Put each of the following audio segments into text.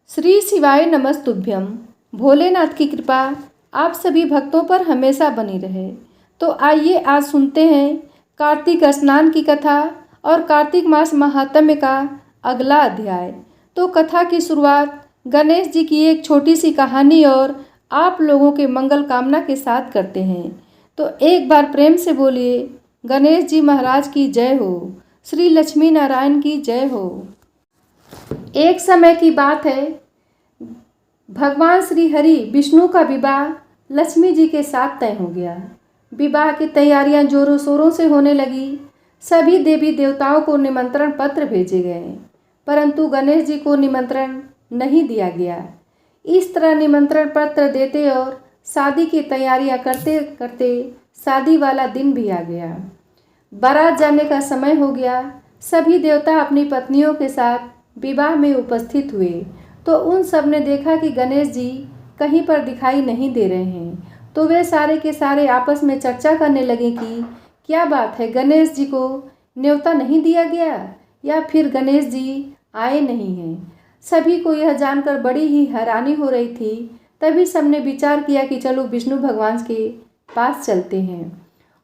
श्री शिवाय नमस्तुभ्यम। भोलेनाथ की कृपा आप सभी भक्तों पर हमेशा बनी रहे। तो आइए आज सुनते हैं कार्तिक स्नान की कथा और कार्तिक मास महात्म्य का अगला अध्याय। तो कथा की शुरुआत गणेश जी की एक छोटी सी कहानी और आप लोगों के मंगल कामना के साथ करते हैं। तो एक बार प्रेम से बोलिए, गणेश जी महाराज की जय हो, श्री लक्ष्मी नारायण की जय हो। एक समय की बात है, भगवान श्री हरि विष्णु का विवाह लक्ष्मी जी के साथ तय हो गया। विवाह की तैयारियां जोरों शोरों से होने लगी। सभी देवी देवताओं को निमंत्रण पत्र भेजे गए, परंतु गणेश जी को निमंत्रण नहीं दिया गया। इस तरह निमंत्रण पत्र देते और शादी की तैयारियां करते करते शादी वाला दिन भी आ गया। बारात जाने का समय हो गया। सभी देवता अपनी पत्नियों के साथ विवाह में उपस्थित हुए तो उन सब ने देखा कि गणेश जी कहीं पर दिखाई नहीं दे रहे हैं। तो वे सारे के सारे आपस में चर्चा करने लगे कि क्या बात है, गणेश जी को न्योता नहीं दिया गया या फिर गणेश जी आए नहीं हैं। सभी को यह जानकर बड़ी ही हैरानी हो रही थी। तभी सबने विचार किया कि चलो विष्णु भगवान के पास चलते हैं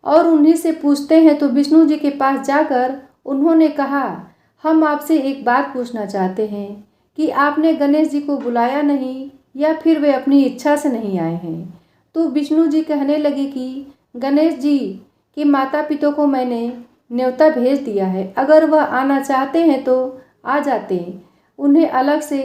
और उन्हीं से पूछते हैं। तो विष्णु जी के पास जाकर उन्होंने कहा, हम आपसे एक बात पूछना चाहते हैं कि आपने गणेश जी को बुलाया नहीं या फिर वे अपनी इच्छा से नहीं आए हैं। तो विष्णु जी कहने लगे कि गणेश जी के माता पिता को मैंने न्योता भेज दिया है, अगर वह आना चाहते हैं तो आ जाते, उन्हें अलग से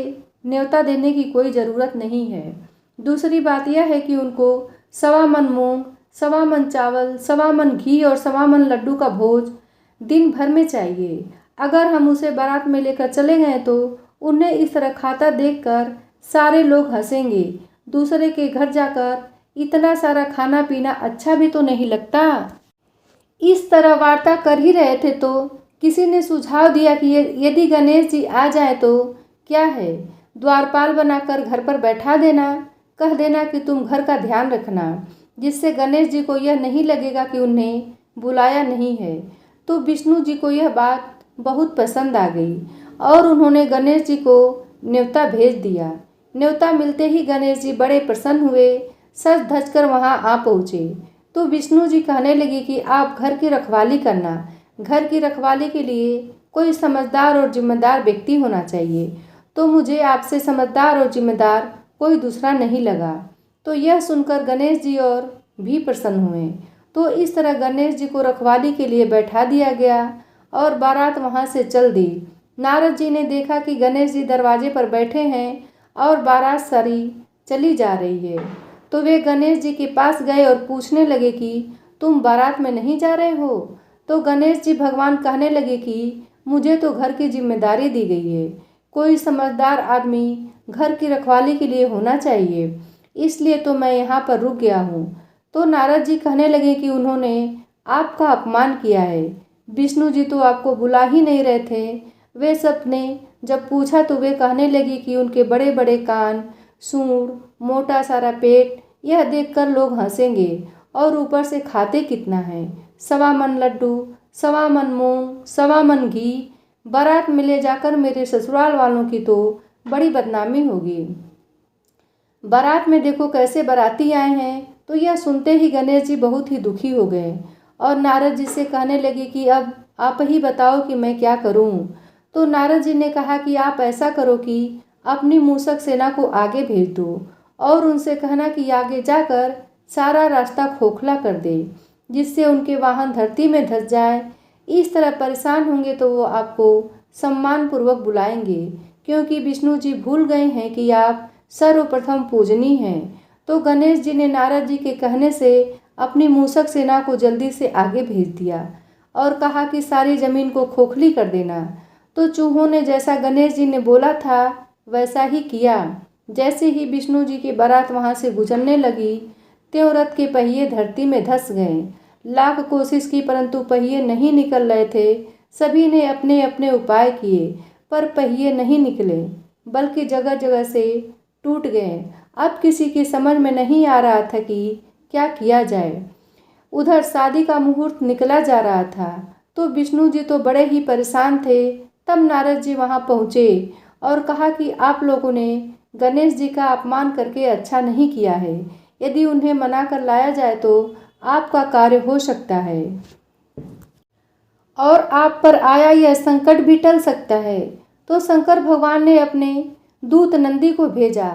न्योता देने की कोई ज़रूरत नहीं है। दूसरी बात यह है कि उनको 1.25 मन मूंग, 1.25 मन चावल, 1.25 मन घी और 1.25 मन लड्डू का भोज दिन भर में चाहिए। अगर हम उसे बारात में लेकर चले गए तो उन्हें इस तरह खाता देखकर सारे लोग हंसेंगे। दूसरे के घर जाकर इतना सारा खाना पीना अच्छा भी तो नहीं लगता। इस तरह वार्ता कर ही रहे थे तो किसी ने सुझाव दिया कि यदि गणेश जी आ जाए तो क्या है, द्वारपाल बनाकर घर पर बैठा देना, कह देना कि तुम घर का ध्यान रखना, जिससे गणेश जी को यह नहीं लगेगा कि उन्हें बुलाया नहीं है। तो विष्णु जी को यह बात बहुत पसंद आ गई और उन्होंने गणेश जी को न्योता भेज दिया। न्योता मिलते ही गणेश जी बड़े प्रसन्न हुए, सज धज कर वहाँ आ पहुँचे। तो विष्णु जी कहने लगे कि आप घर की रखवाली करना। घर की रखवाली के लिए कोई समझदार और जिम्मेदार व्यक्ति होना चाहिए। तो मुझे आपसे समझदार और जिम्मेदार कोई दूसरा नहीं लगा। तो यह सुनकर गणेश जी और भी प्रसन्न हुए। तो इस तरह गणेश जी को रखवाली के लिए बैठा दिया गया और बारात वहाँ से चल दी। नारद जी ने देखा कि गणेश जी दरवाजे पर बैठे हैं और बारात सारी चली जा रही है। तो वे गणेश जी के पास गए और पूछने लगे कि तुम बारात में नहीं जा रहे हो। तो गणेश जी भगवान कहने लगे कि मुझे तो घर की जिम्मेदारी दी गई है, कोई समझदार आदमी घर की रखवाली के लिए होना चाहिए, इसलिए तो मैं यहाँ पर रुक गया हूँ। तो नारद जी कहने लगे कि उन्होंने आपका अपमान किया है। विष्णु जी तो आपको बुला ही नहीं रहे थे। वे सब ने जब पूछा तो वे कहने लगी कि उनके बड़े बड़े कान, सूंड, मोटा सारा पेट, यह देखकर लोग हंसेंगे और ऊपर से खाते कितना है, 1.25 मन लड्डू, 1.25 मन मूंग, 1.25 मन घी, बारात में ले जाकर मेरे ससुराल वालों की तो बड़ी बदनामी होगी। बारात में देखो कैसे बाराती आए हैं। तो यह सुनते ही गणेश जी बहुत ही दुखी हो गए और नारद जी से कहने लगे कि अब आप ही बताओ कि मैं क्या करूं। तो नारद जी ने कहा कि आप ऐसा करो कि अपनी मूषक सेना को आगे भेज दो और उनसे कहना कि आगे जाकर सारा रास्ता खोखला कर दे, जिससे उनके वाहन धरती में धंस जाए। इस तरह परेशान होंगे तो वो आपको सम्मानपूर्वक बुलाएंगे, क्योंकि विष्णु जी भूल गए हैं कि आप सर्वप्रथम पूजनीय हैं। तो गणेश जी ने नारद जी के कहने से अपनी मूषक सेना को जल्दी से आगे भेज दिया और कहा कि सारी जमीन को खोखली कर देना। तो चूहों ने जैसा गणेश जी ने बोला था वैसा ही किया। जैसे ही विष्णु जी की बारात वहाँ से गुजरने लगी, त्यों रथ के पहिए धरती में धंस गए। लाख कोशिश की परंतु पहिए नहीं निकल रहे थे। सभी ने अपने अपने उपाय किए पर पहिए नहीं निकले, बल्कि जगह जगह से टूट गए। अब किसी की समझ में नहीं आ रहा था कि क्या किया जाए। उधर शादी का मुहूर्त निकला जा रहा था तो विष्णु जी तो बड़े ही परेशान थे। तब नारद जी वहाँ पहुँचे और कहा कि आप लोगों ने गणेश जी का अपमान करके अच्छा नहीं किया है। यदि उन्हें मना कर लाया जाए तो आपका कार्य हो सकता है और आप पर आया यह संकट भी टल सकता है। तो शंकर भगवान ने अपने दूत नंदी को भेजा।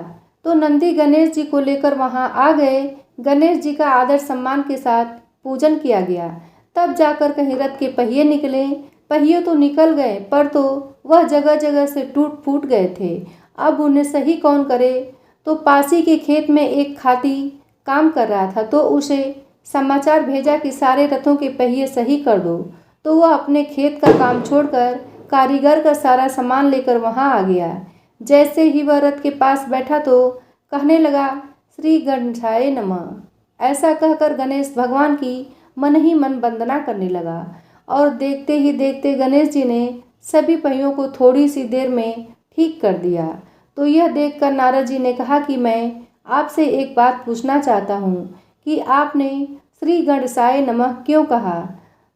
तो नंदी गणेश जी को लेकर वहां आ गए। गणेश जी का आदर सम्मान के साथ पूजन किया गया। तब जाकर कहीं रथ के पहिए निकले। पहिए तो निकल गए पर तो वह जगह जगह से टूट फूट गए थे। अब उन्हें सही कौन करे। तो पासी के खेत में एक खाती काम कर रहा था, तो उसे समाचार भेजा कि सारे रथों के पहिए सही कर दो। तो वह अपने खेत का काम छोड़कर कारीगर का सारा सामान लेकर वहां आ गया। जैसे ही वह रथ के पास बैठा तो कहने लगा, श्री गणेशाय नमः। ऐसा कहकर गणेश भगवान की मन ही मन वंदना करने लगा और देखते ही देखते गणेश जी ने सभी पहियों को थोड़ी सी देर में ठीक कर दिया। तो यह देखकर नारद जी ने कहा कि मैं आपसे एक बात पूछना चाहता हूँ कि आपने श्री गणेशाय नमः क्यों कहा।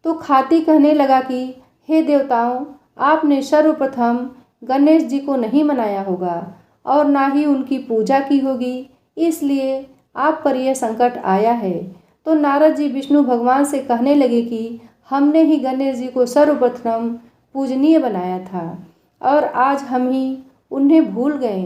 तो खाती कहने लगा कि हे देवताओं, आपने सर्वप्रथम गणेश जी को नहीं मनाया होगा और ना ही उनकी पूजा की होगी, इसलिए आप पर यह संकट आया है। तो नारद जी विष्णु भगवान से कहने लगे कि हमने ही गणेश जी को सर्वप्रथम पूजनीय बनाया था और आज हम ही उन्हें भूल गए,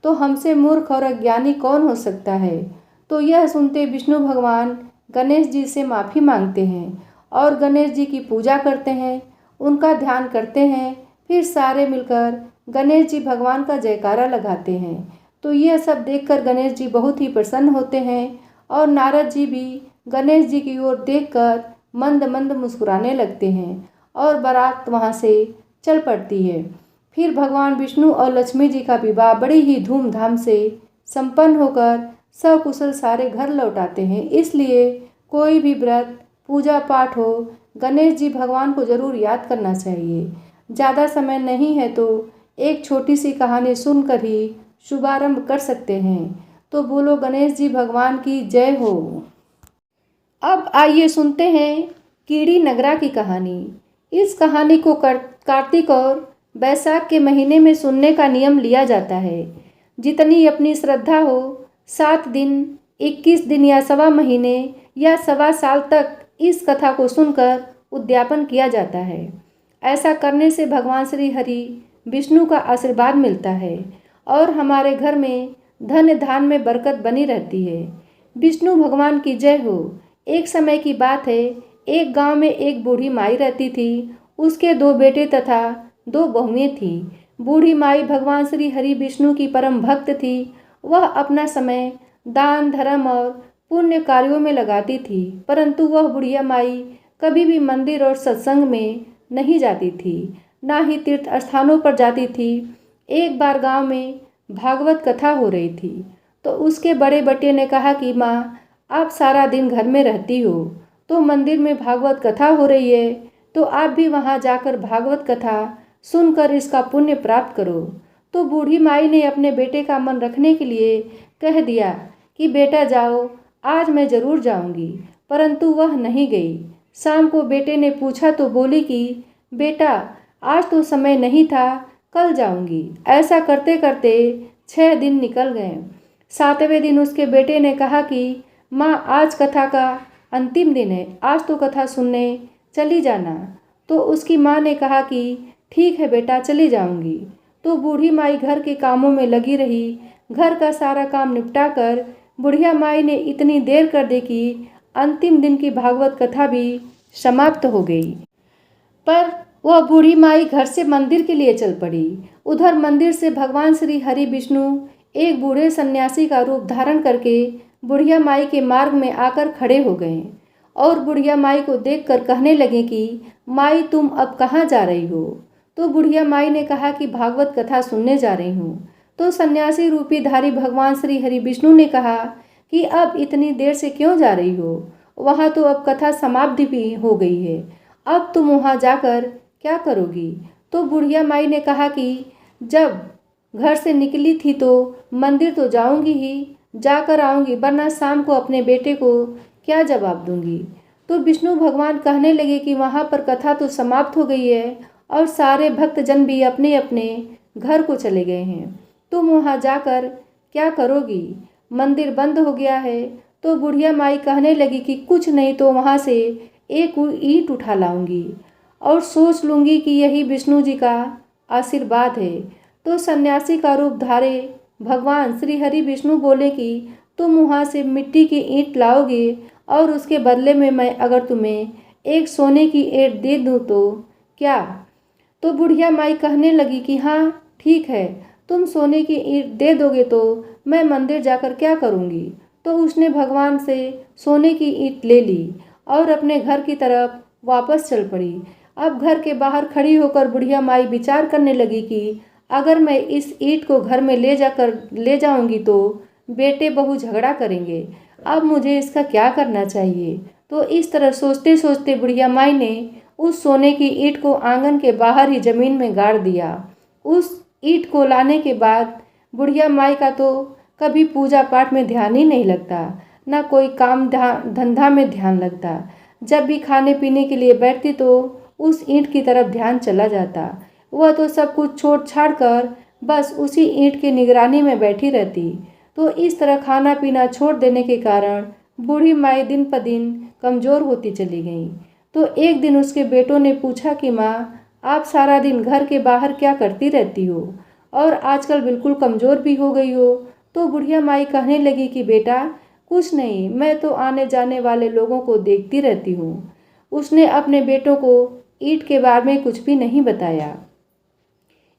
तो हमसे मूर्ख और अज्ञानी कौन हो सकता है। तो यह सुनते विष्णु भगवान गणेश जी से माफ़ी मांगते हैं और गणेश जी की पूजा करते हैं, उनका ध्यान करते हैं। फिर सारे मिलकर गणेश जी भगवान का जयकारा लगाते हैं। तो यह सब देखकर गणेश जी बहुत ही प्रसन्न होते हैं और नारद जी भी गणेश जी की ओर देखकर मंद मंद मुस्कुराने लगते हैं और बारात वहाँ से चल पड़ती है। फिर भगवान विष्णु और लक्ष्मी जी का विवाह बड़ी ही धूमधाम से संपन्न होकर सकुशल सारे घर लौट आते हैं। इसलिए कोई भी व्रत पूजा पाठ हो, गणेश जी भगवान को जरूर याद करना चाहिए। ज़्यादा समय नहीं है तो एक छोटी सी कहानी सुनकर ही शुभारंभ कर सकते हैं। तो बोलो गणेश जी भगवान की जय हो। अब आइए सुनते हैं कीड़ी नगरा की कहानी। इस कहानी को कार्तिक और बैसाख के महीने में सुनने का नियम लिया जाता है। जितनी अपनी श्रद्धा हो, 7 दिन, 21 दिन या सवा महीने या सवा साल तक इस कथा को सुनकर उद्यापन किया जाता है। ऐसा करने से भगवान श्री हरि विष्णु का आशीर्वाद मिलता है और हमारे घर में धन धान में बरकत बनी रहती है। विष्णु भगवान की जय हो। एक समय की बात है, एक गांव में एक बूढ़ी माई रहती थी। उसके 2 बेटे तथा 2 बहुएं थीं। बूढ़ी माई भगवान श्री हरि विष्णु की परम भक्त थी। वह अपना समय दान धर्म और पुण्य कार्यों में लगाती थी, परंतु वह बुढ़िया माई कभी भी मंदिर और सत्संग में नहीं जाती थी, ना ही तीर्थ स्थानों पर जाती थी। एक बार गांव में भागवत कथा हो रही थी, तो उसके बड़े बेटे ने कहा कि माँ, आप सारा दिन घर में रहती हो, तो मंदिर में भागवत कथा हो रही है, तो आप भी वहाँ जाकर भागवत कथा सुनकर इसका पुण्य प्राप्त करो। तो बूढ़ी माई ने अपने बेटे का मन रखने के लिए कह दिया कि बेटा जाओ, आज मैं ज़रूर जाऊंगी, परंतु वह नहीं गई। शाम को बेटे ने पूछा तो बोली कि बेटा, आज तो समय नहीं था, कल जाऊंगी। ऐसा करते करते 6 दिन निकल गए। 7वें दिन उसके बेटे ने कहा कि माँ, आज कथा का अंतिम दिन है, आज तो कथा सुनने चली जाना। तो उसकी माँ ने कहा कि ठीक है बेटा, चली जाऊंगी। तो बूढ़ी माई घर के कामों में लगी रही। घर का सारा काम निपटा कर बुढ़िया माई ने इतनी देर कर दी कि अंतिम दिन की भागवत कथा भी समाप्त हो गई। पर वह बूढ़ी माई घर से मंदिर के लिए चल पड़ी। उधर मंदिर से भगवान श्री हरि विष्णु एक बूढ़े सन्यासी का रूप धारण करके बुढ़िया माई के मार्ग में आकर खड़े हो गए और बुढ़िया माई को देखकर कहने लगे कि माई, तुम अब कहाँ जा रही हो। तो बुढ़िया माई ने कहा कि भागवत कथा सुनने जा रही हूँ। तो सन्यासी रूपी धारी भगवान श्री हरि विष्णु ने कहा कि अब इतनी देर से क्यों जा रही हो, वहाँ तो अब कथा समाप्ति भी हो गई है, अब तुम वहाँ जाकर क्या करोगी। तो बुढ़िया माई ने कहा कि जब घर से निकली थी तो मंदिर तो जाऊंगी ही, जाकर आऊंगी, वरना शाम को अपने बेटे को क्या जवाब दूंगी। तो विष्णु भगवान कहने लगे कि वहाँ पर कथा तो समाप्त हो गई है और सारे भक्तजन भी अपने अपने घर को चले गए हैं। तुम वहाँ जाकर क्या करोगी? मंदिर बंद हो गया है। तो बुढ़िया माई कहने लगी कि कुछ नहीं तो वहाँ से एक ईंट उठा लाऊंगी और सोच लूँगी कि यही विष्णु जी का आशीर्वाद है। तो सन्यासी का रूप धारे भगवान श्री हरि विष्णु बोले कि तुम वहाँ से मिट्टी की ईंट लाओगे और उसके बदले में मैं अगर तुम्हें एक सोने की ईंट दे दूँ तो क्या? तो बुढ़िया माई कहने लगी कि हाँ ठीक है, तुम सोने की ईंट दे दोगे तो मैं मंदिर जाकर क्या करूँगी। तो उसने भगवान से सोने की ईंट ले ली और अपने घर की तरफ वापस चल पड़ी। अब घर के बाहर खड़ी होकर बुढ़िया माई विचार करने लगी कि अगर मैं इस ईंट को घर में ले जाऊंगी तो बेटे बहू झगड़ा करेंगे। अब मुझे इसका क्या करना चाहिए। तो इस तरह सोचते सोचते बुढ़िया माई ने उस सोने की ईंट को आंगन के बाहर ही जमीन में गाड़ दिया। उस ईंट को लाने के बाद बुढ़िया माई का तो कभी पूजा पाठ में ध्यान ही नहीं लगता, ना कोई काम धंधा में ध्यान लगता। जब भी खाने पीने के लिए बैठती तो उस ईंट की तरफ ध्यान चला जाता। वह तो सब कुछ छोड़ छाड़ कर बस उसी ईंट की निगरानी में बैठी रहती। तो इस तरह खाना पीना छोड़ देने के कारण बूढ़ी माई दिन पर दिन कमज़ोर होती चली गई। तो एक दिन उसके बेटों ने पूछा कि माँ, आप सारा दिन घर के बाहर क्या करती रहती हो और आजकल बिल्कुल कमज़ोर भी हो गई हो। तो बुढ़िया माई कहने लगी कि बेटा कुछ नहीं, मैं तो आने जाने वाले लोगों को देखती रहती हूँ। उसने अपने बेटों को ईंट के बारे में कुछ भी नहीं बताया।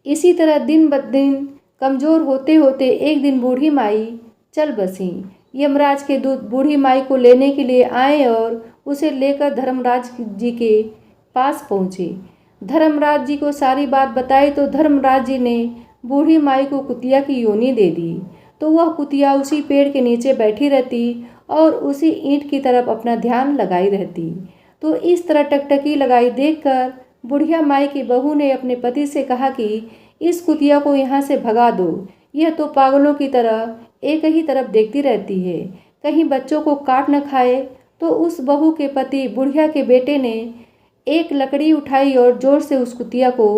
इसी तरह दिन ब दिन कमज़ोर होते होते एक दिन बूढ़ी माई चल बसी। यमराज के दूत बूढ़ी माई को लेने के लिए आए और उसे लेकर धर्मराज जी के पास पहुँचे। धर्मराज जी को सारी बात बताई तो धर्मराज जी ने बूढ़ी माई को कुतिया की योनि दे दी। तो वह कुतिया उसी पेड़ के नीचे बैठी रहती और उसी ईंट की तरफ अपना ध्यान लगाई रहती। तो इस तरह टकटकी लगाई देखकर बुढ़िया माई की बहू ने अपने पति से कहा कि इस कुतिया को यहाँ से भगा दो, यह तो पागलों की तरह एक ही तरफ देखती रहती है, कहीं बच्चों को काट न खाए। तो उस बहू के पति बुढ़िया के बेटे ने एक लकड़ी उठाई और जोर से उस कुतिया को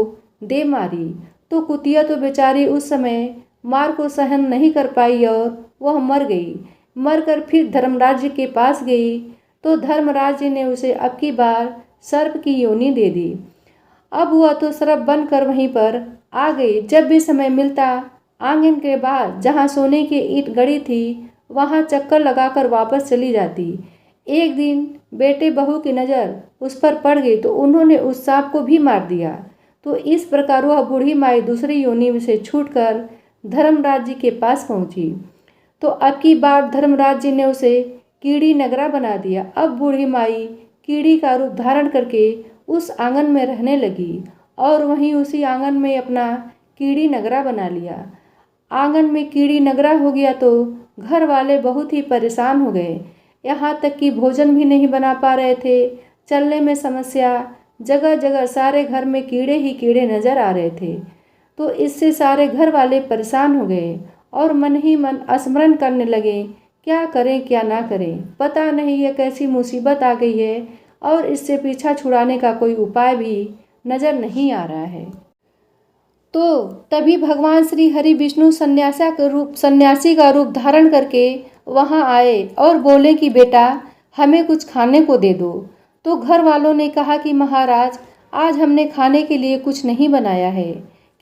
दे मारी। तो कुतिया तो बेचारी उस समय मार को सहन नहीं कर पाई और वह मर गई। मरकर फिर धर्मराज के पास गई तो धर्मराज ने उसे अब की बार सर्प की योनि दे दी। अब वह तो सर्प बनकर वहीं पर आ गई। जब भी समय मिलता आंगन के बाद जहाँ सोने की ईंट गड़ी थी वहाँ चक्कर लगाकर वापस चली जाती। एक दिन बेटे बहू की नज़र उस पर पड़ गई तो उन्होंने उस सांप को भी मार दिया। तो इस प्रकार वह बूढ़ी माई दूसरी योनि से छूटकर धर्मराज जी के पास पहुंची। तो अब की बार धर्मराज जी ने उसे कीड़ी नगरा बना दिया। अब बूढ़ी माई कीड़ी का रूप धारण करके उस आंगन में रहने लगी और वहीं उसी आंगन में अपना कीड़ी नगरा बना लिया। आंगन में कीड़ी नगरा हो गया तो घर वाले बहुत ही परेशान हो गए। यहाँ तक कि भोजन भी नहीं बना पा रहे थे, चलने में समस्या, जगह जगह सारे घर में कीड़े ही कीड़े नज़र आ रहे थे। तो इससे सारे घर वाले परेशान हो गए और मन ही मन स्मरण करने लगे, क्या करें क्या ना करें, पता नहीं ये कैसी मुसीबत आ गई है और इससे पीछा छुड़ाने का कोई उपाय भी नज़र नहीं आ रहा है। तो तभी भगवान श्री हरि विष्णु सन्यासी का रूप धारण करके वहाँ आए और बोले कि बेटा हमें कुछ खाने को दे दो। तो घर वालों ने कहा कि महाराज आज हमने खाने के लिए कुछ नहीं बनाया है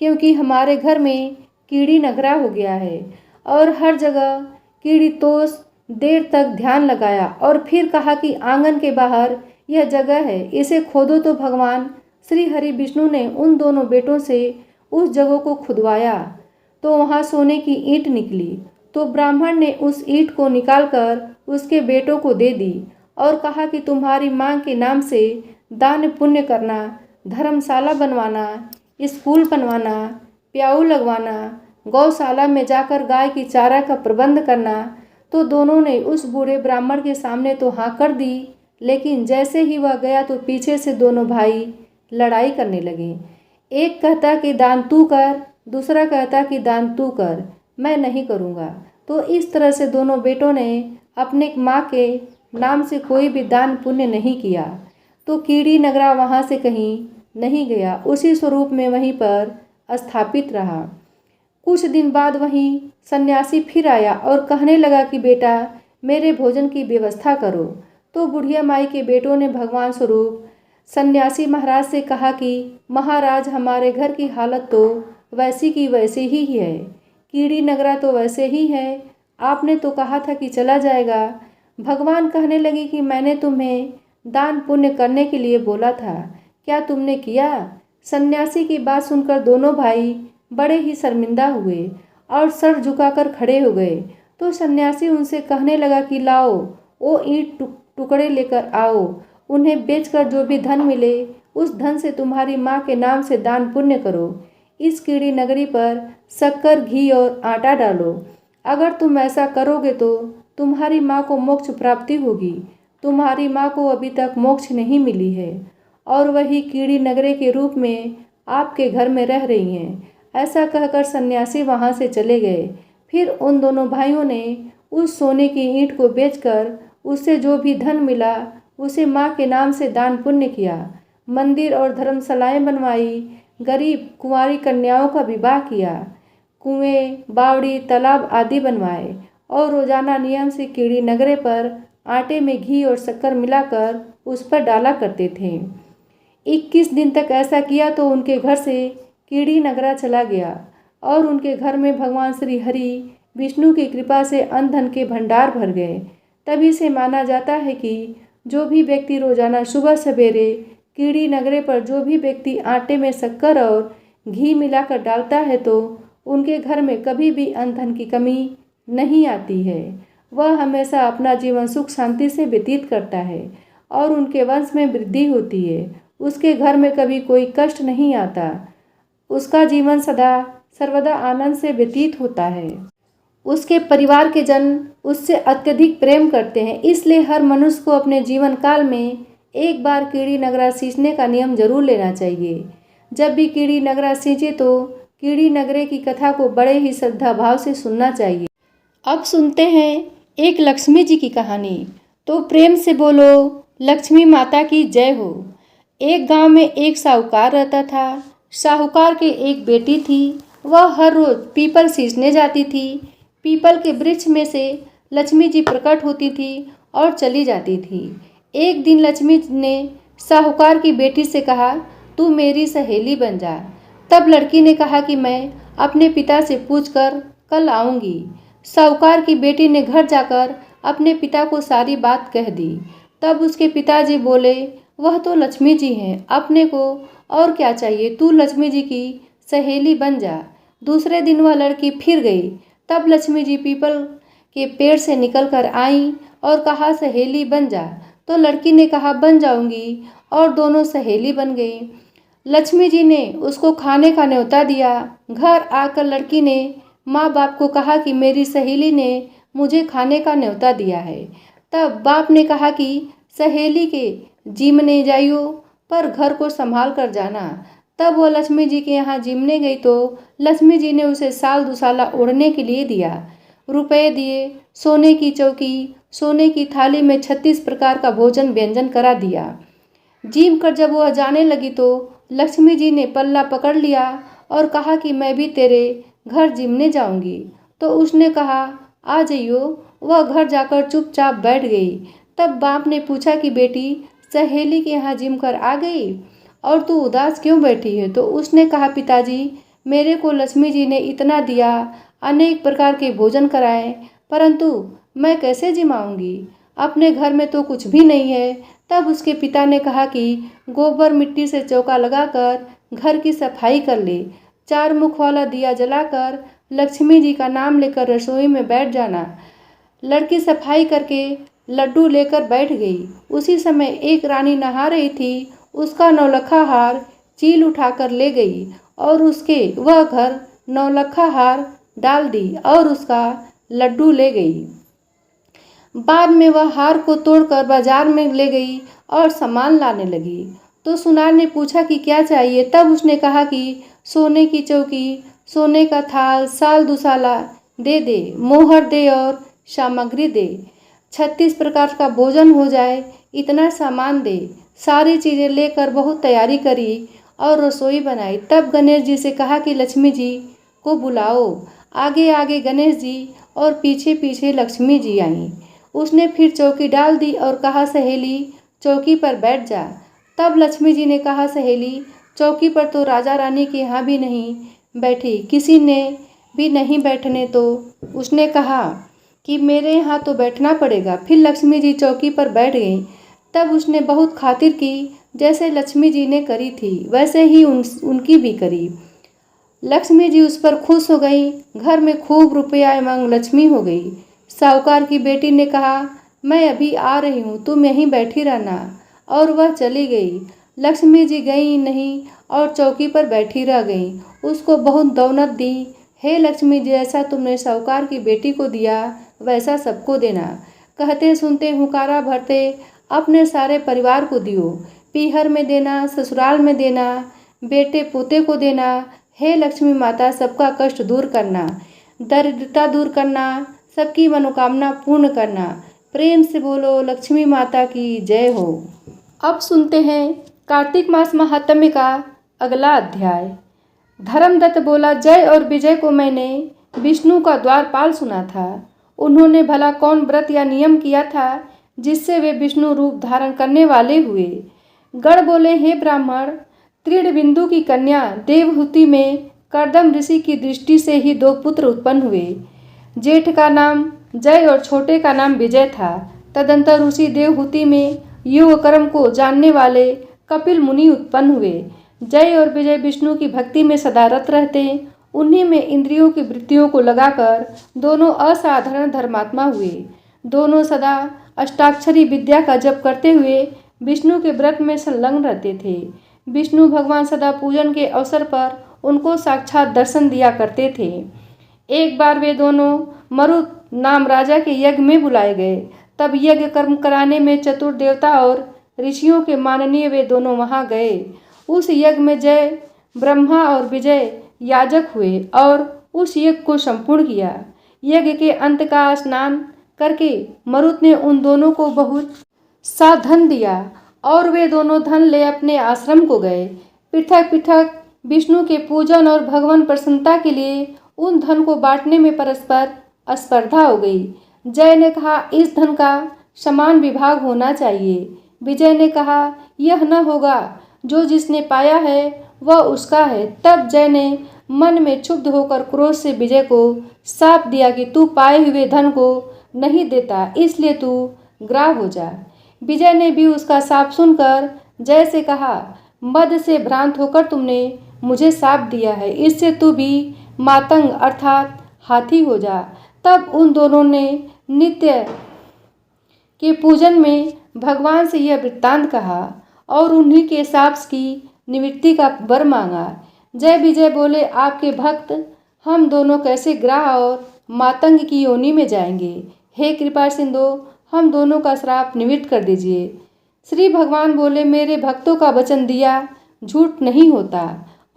क्योंकि हमारे घर में कीड़ी नगरा हो गया है। और हर जगह कीड़ी तोस देर तक ध्यान लगाया और फिर कहा कि आंगन के बाहर यह जगह है, इसे खोदो। तो भगवान श्री हरि विष्णु ने उन दोनों बेटों से उस जगह को खुदवाया तो वहाँ सोने की ईंट निकली। तो ब्राह्मण ने उस ईंट को निकालकर उसके बेटों को दे दी और कहा कि तुम्हारी माँ के नाम से दान पुण्य करना, धर्मशाला बनवाना, स्कूल बनवाना, प्याऊ लगवाना, गौशाला में जाकर गाय की चारा का प्रबंध करना। तो दोनों ने उस बूढ़े ब्राह्मण के सामने तो हाँ कर दी, लेकिन जैसे ही वह गया तो पीछे से दोनों भाई लड़ाई करने लगे। एक कहता कि दान तू कर, दूसरा कहता कि दान तू कर, मैं नहीं करूँगा। तो इस तरह से दोनों बेटों ने अपने माँ के नाम से कोई भी दान पुण्य नहीं किया। तो कीड़ी नगरा वहाँ से कहीं नहीं गया, उसी स्वरूप में वहीं पर स्थापित रहा। कुछ दिन बाद वहीं सन्यासी फिर आया और कहने लगा कि बेटा, मेरे भोजन की व्यवस्था करो। तो बुढ़िया माई के बेटों ने भगवान स्वरूप सन्यासी महाराज से कहा कि महाराज, हमारे घर की हालत तो वैसी की वैसी ही है, कीड़ी नगरा तो वैसे ही है, आपने तो कहा था कि चला जाएगा। भगवान कहने लगे कि मैंने तुम्हें दान पुण्य करने के लिए बोला था, क्या तुमने किया? सन्यासी की बात सुनकर दोनों भाई बड़े ही शर्मिंदा हुए और सर झुकाकर खड़े हो गए। तो सन्यासी उनसे कहने लगा कि लाओ, वो ईंट टुकड़े लेकर आओ, उन्हें बेचकर जो भी धन मिले उस धन से तुम्हारी माँ के नाम से दान पुण्य करो। इस कीड़ी नगरी पर शक्कर, घी और आटा डालो। अगर तुम ऐसा करोगे तो तुम्हारी माँ को मोक्ष प्राप्ति होगी। तुम्हारी माँ को अभी तक मोक्ष नहीं मिली है और वही कीड़ी नगरे के रूप में आपके घर में रह रही हैं। ऐसा कहकर सन्यासी वहाँ से चले गए। फिर उन दोनों भाइयों ने उस सोने की ईंट को बेचकर उससे जो भी धन मिला उसे माँ के नाम से दान पुण्य किया, मंदिर और धर्मशालाएं बनवाई, गरीब कुंवारी कन्याओं का विवाह किया, कुएं, बावड़ी, तालाब आदि बनवाए और रोजाना नियम से कीड़ी नगरे पर आटे में घी और शक्कर मिलाकर उस पर डाला करते थे। 21 दिन तक ऐसा किया तो उनके घर से कीड़ी नगरा चला गया और उनके घर में भगवान श्री हरि विष्णु की कृपा से अन्न धन के भंडार भर गए। तभी से माना जाता है कि जो भी व्यक्ति रोजाना सुबह सवेरे कीड़ी नगरे पर जो भी व्यक्ति आटे में शक्कर और घी मिलाकर डालता है तो उनके घर में कभी भी अन्न धन की कमी नहीं आती है। वह हमेशा अपना जीवन सुख शांति से व्यतीत करता है और उनके वंश में वृद्धि होती है। उसके घर में कभी कोई कष्ट नहीं आता। उसका जीवन सदा सर्वदा आनंद से व्यतीत होता है। उसके परिवार के जन उससे अत्यधिक प्रेम करते हैं। इसलिए हर मनुष्य को अपने जीवन काल में एक बार कीड़ी नगरा सींचने का नियम जरूर लेना चाहिए। जब भी कीड़ी नगरा सींचे तो कीड़ी नगरे की कथा को बड़े ही श्रद्धा भाव से सुनना चाहिए। अब सुनते हैं एक लक्ष्मी जी की कहानी। तो प्रेम से बोलो, लक्ष्मी माता की जय हो। एक गांव में एक साहूकार रहता था। साहूकार के एक बेटी थी। वह हर रोज पीपल सींचने जाती थी। पीपल के वृक्ष में से लक्ष्मी जी प्रकट होती थी और चली जाती थी। एक दिन लक्ष्मी ने साहूकार की बेटी से कहा, तू मेरी सहेली बन जा। तब लड़की ने कहा कि मैं अपने पिता से पूछकर कल आऊँगी। साहूकार की बेटी ने घर जाकर अपने पिता को सारी बात कह दी। तब उसके पिताजी बोले, वह तो लक्ष्मी जी हैं, अपने को और क्या चाहिए, तू लक्ष्मी जी की सहेली बन जा। दूसरे दिन वह लड़की फिर गई। तब लक्ष्मी जी पीपल के पेड़ से निकलकर आईं और कहा, सहेली बन जा। तो लड़की ने कहा, बन जाऊंगी, और दोनों सहेली बन गई। लक्ष्मी जी ने उसको खाने का न्योता दिया। घर आकर लड़की ने माँ बाप को कहा कि मेरी सहेली ने मुझे खाने का न्योता दिया है। तब बाप ने कहा कि सहेली के जिमने जाइयो, पर घर को संभाल कर जाना। तब वह लक्ष्मी जी के यहाँ जिमने गई तो लक्ष्मी जी ने उसे साल दुसाला ओढ़ने के लिए दिया, रुपए दिए, सोने की चौकी, सोने की थाली में 36 प्रकार का भोजन व्यंजन करा दिया। जिम कर जब वह जाने लगी तो लक्ष्मी जी ने पल्ला पकड़ लिया और कहा कि मैं भी तेरे घर जिमने जाऊंगी। तो उसने कहा, आ जाइयो। वह घर जाकर चुपचाप बैठ गई। तब बाप ने पूछा कि बेटी, सहेली के यहाँ जिम कर आ गई और तू उदास क्यों बैठी है? तो उसने कहा, पिताजी, मेरे को लक्ष्मी जी ने इतना दिया, अनेक प्रकार के भोजन कराए, परंतु मैं कैसे जिमाऊंगी? अपने घर में तो कुछ भी नहीं है। तब उसके पिता ने कहा कि गोबर मिट्टी से चौका लगाकर घर की सफाई कर ले, 4 मुख वाला दिया जलाकर लक्ष्मी जी का नाम लेकर रसोई में बैठ जाना। लड़की सफाई करके लड्डू लेकर बैठ गई। उसी समय एक रानी नहा रही थी। उसका नौलखा हार चील उठाकर ले गई और उसके वह घर नौलखा हार डाल दी और उसका लड्डू ले गई। बाद में वह हार को तोड़कर बाजार में ले गई और सामान लाने लगी। तो सुनार ने पूछा कि क्या चाहिए? तब उसने कहा कि सोने की चौकी, सोने का थाल, साल दुसाला दे, मोहर दे और सामग्री दे, 36 प्रकार का भोजन हो जाए, इतना सामान दे। सारी चीज़ें लेकर बहुत तैयारी करी और रसोई बनाई। तब गणेश जी से कहा कि लक्ष्मी जी को बुलाओ। आगे आगे गणेश जी और पीछे पीछे लक्ष्मी जी आईं। उसने फिर चौकी डाल दी और कहा, सहेली चौकी पर बैठ जा। तब लक्ष्मी जी ने कहा, सहेली चौकी पर तो राजा रानी के यहाँ भी नहीं बैठी, किसी ने भी नहीं बैठने। तो उसने कहा कि मेरे यहाँ तो बैठना पड़ेगा। फिर लक्ष्मी जी चौकी पर बैठ गईं। तब उसने बहुत खातिर की, जैसे लक्ष्मी जी ने करी थी वैसे ही उनकी भी करी। लक्ष्मी जी उस पर खुश हो गई। घर में खूब रुपया एवं लक्ष्मी हो गई। साहूकार की बेटी ने कहा, मैं अभी आ रही हूँ, तुम यहीं बैठी रहना। और वह चली गई। लक्ष्मी जी गई नहीं और चौकी पर बैठी रह गई। उसको बहुत दौलत दी। हे लक्ष्मी जी, जैसा तुमने साहूकार की बेटी को दिया वैसा सबको देना। कहते सुनते हुंकारा भरते अपने सारे परिवार को दियो। पीहर में देना, ससुराल में देना, बेटे पोते को देना। हे लक्ष्मी माता, सबका कष्ट दूर करना, दरिद्रता दूर करना, सबकी मनोकामना पूर्ण करना। प्रेम से बोलो लक्ष्मी माता की जय हो। अब सुनते हैं कार्तिक मास महात्म्य का अगला अध्याय। धर्मदत्त बोला, जय और विजय को मैंने विष्णु का द्वारपाल सुना था। उन्होंने भला कौन व्रत या नियम किया था जिससे वे विष्णु रूप धारण करने वाले हुए। गण बोले, हे ब्राह्मण, त्रिणबिंदु की कन्या देवहूति में कर्दम ऋषि की दृष्टि से ही 2 पुत्र उत्पन्न हुए। जेठ का नाम जय और छोटे का नाम विजय था। तदंतर उसी देवहूति में योग कर्म को जानने वाले कपिल मुनि उत्पन्न हुए। जय और विजय विष्णु की भक्ति में सदा रत रहते। उन्हीं में इंद्रियों की वृत्तियों को लगाकर दोनों असाधारण धर्मात्मा हुए। दोनों सदा अष्टाक्षरी विद्या का जप करते हुए विष्णु के व्रत में संलग्न रहते थे। विष्णु भगवान सदा पूजन के अवसर पर उनको साक्षात दर्शन दिया करते थे। एक बार वे दोनों मरुत नाम राजा के यज्ञ में बुलाए गए। तब यज्ञ कर्म कराने में चतुर देवता और ऋषियों के माननीय वे दोनों वहां गए। उस यज्ञ में जय ब्रह्मा और विजय याजक हुए और उस यज्ञ को संपूर्ण किया। यज्ञ के अंत का स्नान करके मरुत ने उन दोनों को बहुत सा धन दिया और वे दोनों धन ले अपने आश्रम को गए। पृथक पृथक विष्णु के पूजन और भगवान प्रसन्नता के लिए उन धन को बांटने में परस्पर स्पर्धा हो गई। जय ने कहा, इस धन का समान विभाग होना चाहिए। विजय ने कहा, यह न होगा, जो जिसने पाया है वह उसका है। तब जय ने मन में क्षुब्ध होकर क्रोध से विजय को शाप दिया कि तू पाए हुए धन को नहीं देता, इसलिए तू ग्राह हो जा। विजय ने भी उसका शाप सुनकर जय से कहा, मद से भ्रांत होकर तुमने मुझे शाप दिया है, इससे तू भी मातंग अर्थात हाथी हो जा। तब उन दोनों ने नित्य के पूजन में भगवान से यह वृत्तांत कहा और उन्हीं के शाप की निवृत्ति का वर मांगा। जय विजय बोले, आपके भक्त हम दोनों कैसे ग्राह और मातंग की योनि में जाएंगे। हे कृपा सिंधु, हम दोनों का श्राप निवृत्त कर दीजिए। श्री भगवान बोले, मेरे भक्तों का वचन दिया झूठ नहीं होता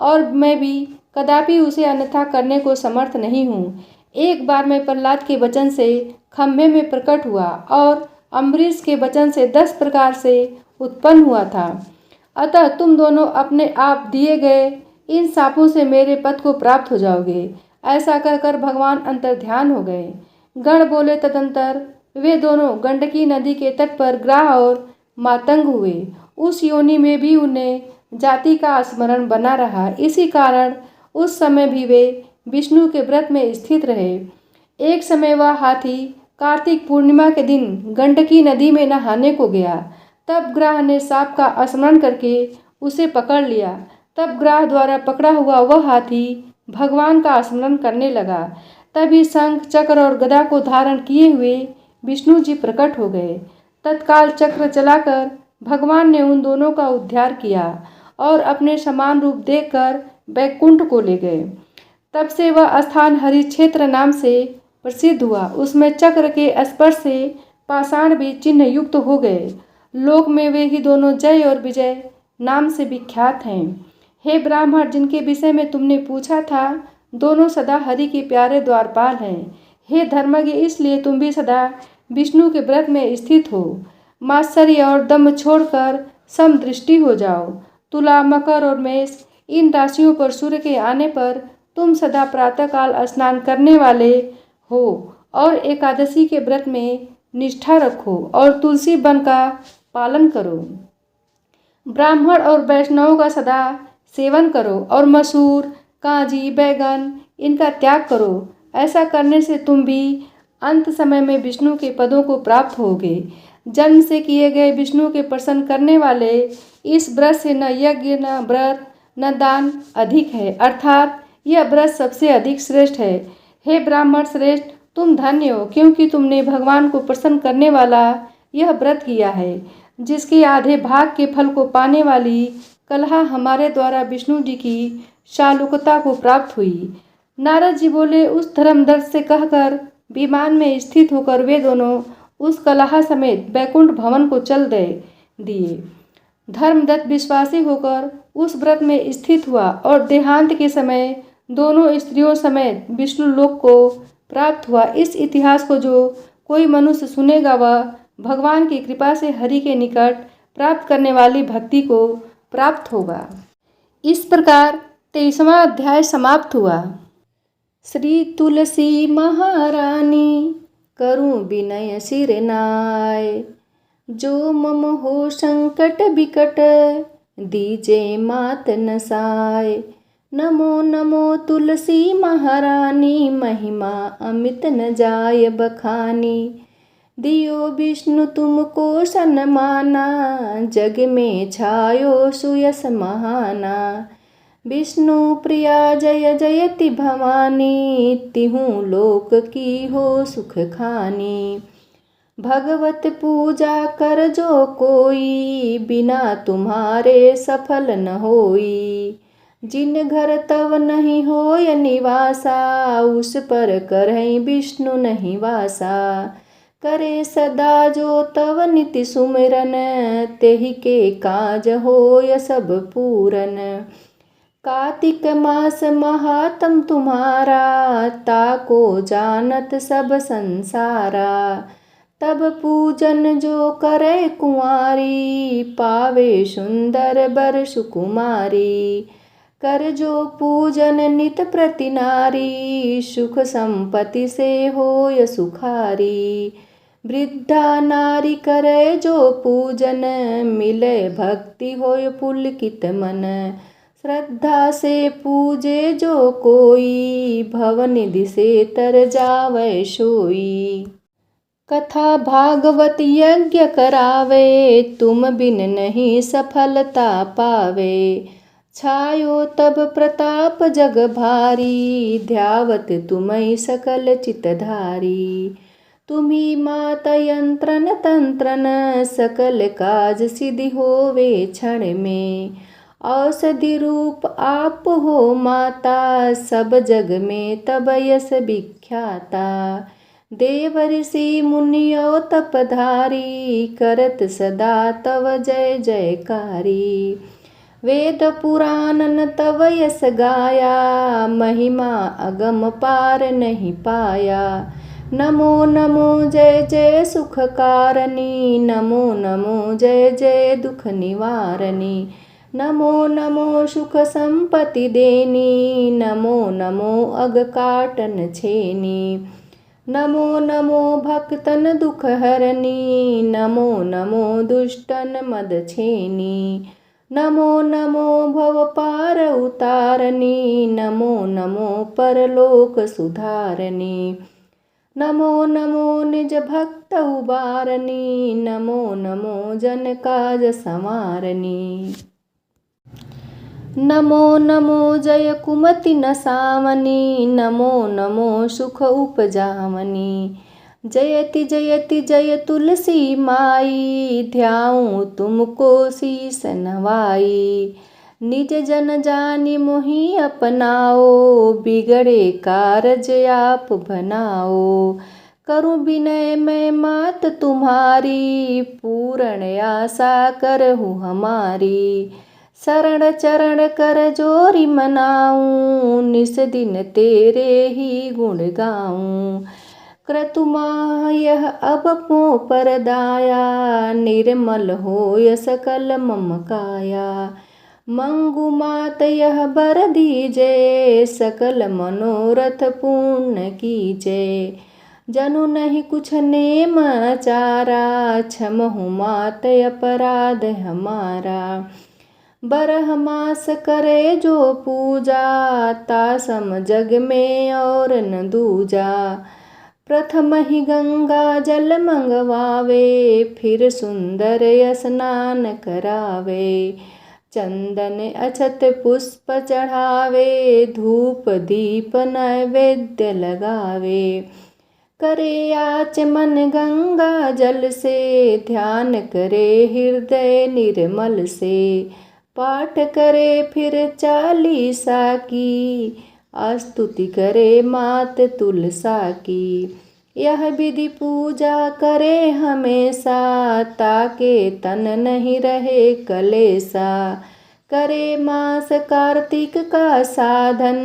और मैं भी कदापि उसे अन्यथा करने को समर्थ नहीं हूँ। एक बार मैं प्रहलाद के वचन से खम्भे में प्रकट हुआ और अम्बरीश के वचन से 10 प्रकार से उत्पन्न हुआ था। अतः तुम दोनों अपने आप दिए गए इन शापों से मेरे पद को प्राप्त हो जाओगे। ऐसा कहकर भगवान अंतर्ध्यान हो गए। गण बोले, तदंतर वे दोनों गंडकी नदी के तट पर ग्राह और मातंग हुए। उस योनि में भी उन्हें जाति का स्मरण बना रहा। इसी कारण उस समय भी वे विष्णु के व्रत में स्थित रहे। एक समय वह हाथी कार्तिक पूर्णिमा के दिन गंडकी नदी में नहाने को गया। तब ग्राह ने सांप का स्मरण करके उसे पकड़ लिया। तब ग्राह द्वारा पकड़ा हुआ वह हाथी भगवान का स्मरण करने लगा। तभी शंख चक्र और गदा को धारण किए हुए विष्णु जी प्रकट हो गए। तत्काल चक्र चलाकर भगवान ने उन दोनों का उद्धार किया और अपने समान रूप देखकर बैकुंठ को ले गए। तब से वह स्थान हरि क्षेत्र नाम से प्रसिद्ध हुआ। उसमें चक्र के स्पर्श से पाषाण भी चिन्ह युक्त हो गए। लोक में वे ही दोनों जय और विजय नाम से विख्यात हैं। हे ब्राह्मण, जिनके विषय में तुमने पूछा था, दोनों सदा हरि के प्यारे द्वारपाल हैं। हे धर्मज्ञ, इसलिए तुम भी सदा विष्णु के व्रत में स्थित हो। मात्सर्य और दम्भ छोड़कर समदृष्टि हो जाओ। तुला, मकर और मेष इन राशियों पर सूर्य के आने पर तुम सदा प्रातःकाल स्नान करने वाले हो और एकादशी के व्रत में निष्ठा रखो और तुलसी वन का पालन करो। ब्राह्मण और वैष्णवों का सदा सेवन करो और मसूर, काजी, बैगन इनका त्याग करो। ऐसा करने से तुम भी अंत समय में विष्णु के पदों को प्राप्त होगे। जन्म से किए गए विष्णु के प्रसन्न करने वाले इस व्रत से न यज्ञ, न व्रत, न दान अधिक है, अर्थात यह व्रत सबसे अधिक श्रेष्ठ है। हे ब्राह्मण श्रेष्ठ, तुम धन्य हो, क्योंकि तुमने भगवान को प्रसन्न करने वाला यह व्रत किया है, जिसके आधे भाग के फल को पाने वाली कलहा हमारे द्वारा विष्णु जी की शालुकता को प्राप्त हुई। नारद जी बोले, उस धर्मदत्त से कहकर विमान में स्थित होकर वे दोनों उस कलहा समेत बैकुंठ भवन को चल दिए। धर्मदत्त विश्वासी होकर उस व्रत में स्थित हुआ और देहांत के समय दोनों स्त्रियों समेत विष्णु लोक को प्राप्त हुआ। इस इतिहास को जो कोई मनुष्य सुनेगा वह भगवान की कृपा से हरि के निकट प्राप्त करने वाली भक्ति को प्राप्त होगा। इस प्रकार 23वां अध्याय समाप्त हुआ। श्री तुलसी महारानी करूं विनय सिर नाय, जो मम हो संकट बिकट दीजे मात नसाय। नमो नमो तुलसी महारानी, महिमा अमित न जाय बखानी। दियो विष्णु तुमको सन्माना, जग में छायो सुयस महाना। विष्णु प्रिया जय जयति भवानी, तिहु लोक की हो सुख खानी। भगवत पूजा कर जो कोई, बिना तुम्हारे सफल न होई। जिन घर तव नहीं होय निवासा, उस पर करहि विष्णु नहीं वासा। करे सदा जो तव निति सुमिरन, तेहि के काज होय सब पूरन। कार्तिक मास महात्म तुम्हारा, ताको जानत सब संसारा। तब पूजन जो करे कुंवारी, पावे सुंदर बर सुकुमारी। कर जो पूजन नित प्रति नारी, सुख संपत्ति से होय सुखारी। वृद्धा नारी करे जो पूजन, मिले भक्ति होय पुलकित मन। श्रद्धा से पूजे जो कोई, भवनिधि से तर जावै सोई। कथा भागवत यज्ञ करावे, तुम बिन नहीं सफलता पावे। छायो तब प्रताप जग भारी, ध्यावत तुम्हि सकल चितधारी। तुम्ही मात यंत्रन तंत्रन, सकल काज सिद्धि होवे क्षण में। औषधि रूप आप हो माता, सब जग में तब यश विख्याता। देव ऋषि मुनियो तपधारी, करत सदा तव जय जयकारी। वेद पुराणन तव यश गाया, महिमा अगम पार नहीं पाया। नमो नमो जय जय सुख कारणी, नमो नमो जय जय दुख निवारणी। नमो नमो सुख संपत्ति देनी, नमो नमो अग काटन छेनी। नमो नमो भक्तन दुख हरणी, नमो नमो दुष्टन मद छेनी। नमो नमो भव पार उतारणी, नमो नमो परलोक सुधारणी। नमो नमो निज भक्त उबारणी, नमो नमो जन काज संवारणी। नमो नमो जय कुमति नसावनी, नमो नमो सुख उपजावनी। जयति जयति जय तुलसी माई, ध्याऊं तुमको शीस नवाई। निज जन जानि मोहि अपनाओ, बिगड़े कारज आप बनाओ। करूं विनय मैं मात तुम्हारी, पूर्ण आशा करहु हमारी। शरण चरण कर जोरी मनाऊं, निस दिन तेरे ही गुण गाऊं। क्रतुमा यह अब मोह पर दाया, निर्मल होय सकल मम काया। मंगुमात यह बर दीजे, सकल मनोरथ पूर्ण कीजे। जनु नहीं कुछ नेम आचारा, क्षमहु मात अपराध हमारा। बरह मास करे जो पूजा, तासम जग में और न दूजा। प्रथम ही गंगा जल मंगवावे, फिर सुंदर स्नान करावे। चंदन अक्षत पुष्प चढ़ावे, धूप दीप नैवेद्य लगावे। करे आचमन गंगा जल से, ध्यान करे हृदय निर्मल से। पाठ करे फिर चालीसा की, स्तुति करे मात तुलसा की। यह विधि पूजा करे हमेशा, ताके तन नहीं रहे कलेसा। करे मास कार्तिक का साधन,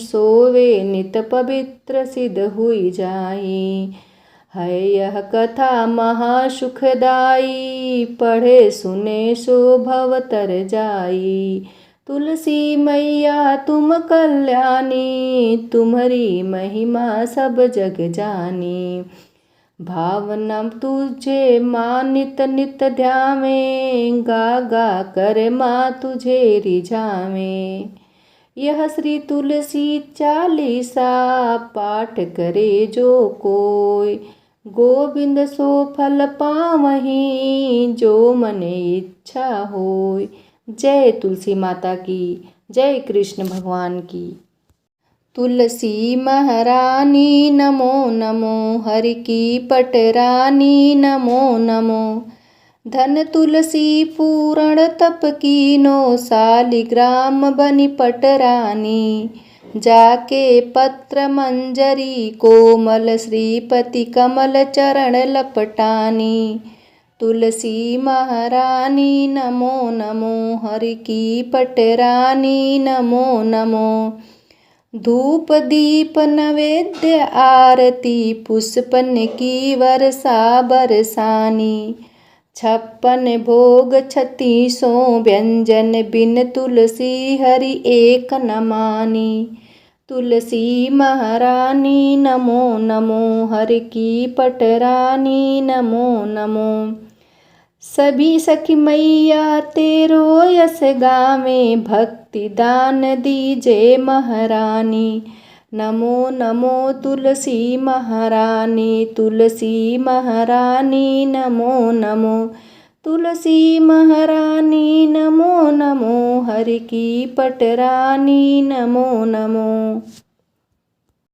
सोवे नित पवित्र सिद्ध हुई जाई। है यह कथा महासुखदाई, पढ़े सुने सो भव तर जाई। तुलसी मैया तुम कल्याणी, तुम्हारी महिमा सब जग जानी। भावना तुझे माँ नित नित ध्यावे, गा गा कर माँ तुझे रिझावे। यह श्री तुलसी चालीसा, पाठ करे जो कोय। गोविंद सो फल पावहीं, जो मने इच्छा होय। जय तुलसी माता की, जय कृष्ण भगवान की। तुलसी महारानी नमो नमो, हरि की पटरानी नमो नमो। धन तुलसी पूर्ण तप कीनो, शालिग्राम बनी पटरानी। जाके पत्र मंजरी कोमल, श्रीपति कमल चरण लपटानी। तुलसी महारानी नमो नमो, हरि की पटरानी नमो नमो। धूप दीप नैवेद्य आरती, पुष्पन की वर्षा बरसानी। 56 भोग 36 व्यंजन, बिन तुलसी हरि एक न मानी। तुलसी महारानी नमो नमो, हरि की पटरानी नमो नमो। सभी सखी मैया तेरो यस गावे, भक्ति दान दीजे महारानी। नमो नमो तुलसी महारानी, तुलसी महारानी नमो नमो। तुलसी महारानी नमो नमो, हरि की पटरानी नमो नमो।